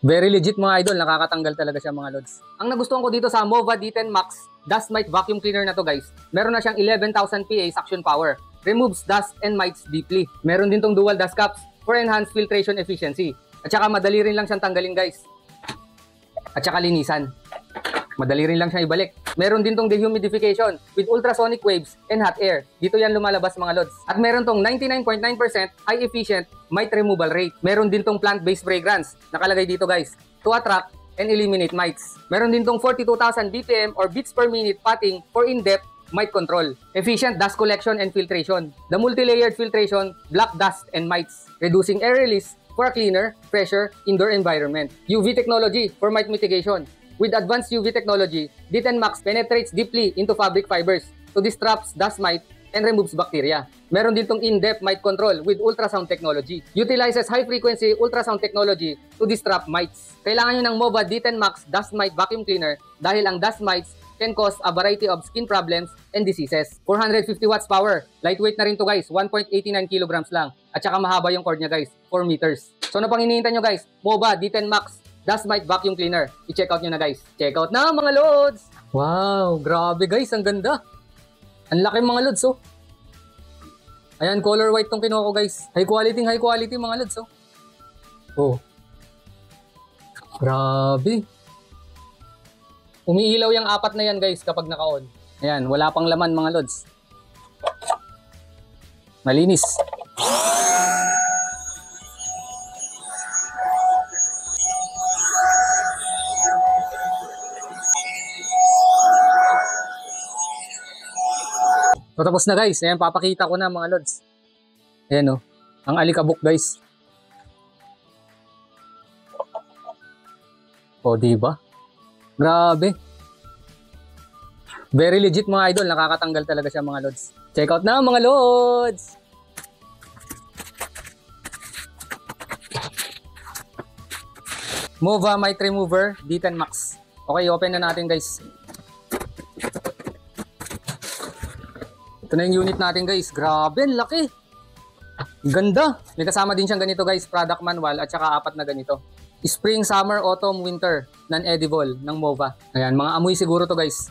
Very legit mga idol, nakakatanggal talaga siya mga lods. Ang nagustuhan ko dito sa Mova D10 Max Dust Mite Vacuum Cleaner na to guys, meron na siyang 11,000 PA suction power. Removes dust and mites deeply. Meron din tong dual dust caps for enhanced filtration efficiency. At saka madali rin lang siyang tanggalin guys. At saka linisan. Madali rin lang siyang ibalik. Meron din tong dehumidification with ultrasonic waves and hot air. Dito yan lumalabas mga lods. At meron tong 99.9% high efficient mite removal rate. Meron din tong plant-based fragrance. Nakalagay dito guys. To attract and eliminate mites. Meron din tong 42,000 BPM or beats per minute patting for in-depth mite control. Efficient dust collection and filtration. The multi-layered filtration block dust and mites, reducing air release for a cleaner, fresher indoor environment. UV technology for mite mitigation. With advanced UV technology, D10 Max penetrates deeply into fabric fibers to disrupts dust mite and removes bacteria. Meron din tong in-depth mite control with ultrasound technology. Utilizes high-frequency ultrasound technology to disrupt mites. Kailangan nyo ng Mova D10 Max Dust Mite Vacuum Cleaner dahil ang dust mites can cause a variety of skin problems and diseases. 450 watts power. Lightweight na rin to guys. 1.89 kilograms lang. At saka mahaba yung cord niya guys. 4 meters. So ano pang hinihintay nyo guys? Mova D10 Max Dust Mite Vacuum Cleaner. I-check out nyo na guys. Check out na mga lods! Wow! Grabe guys! Ang ganda! Ang laki mga lods oh! Ayan, color white tong kinuha ko guys. High quality mga lods oh! Oh! Grabe! Umiilaw yung apat na yan guys kapag naka-on. Ayan, wala pang laman mga lods. Malinis. So, tapos na guys. Ayan, papakita ko na mga lods. Ayan o. Ang alikabok guys. O, diba? Grabe. Very legit mga idol. Nakakatanggal talaga siya mga lods. Check out na mga lods! Mova Mite Remover D10 Max. Okay, open na natin guys. Ito na yung unit natin guys. Grabe, laki. Ganda. May kasama din siyang ganito guys. Product manual at saka 4 na ganito. Spring, summer, autumn, winter. Non-edible ng Mova. Ayan, mga amoy siguro to guys.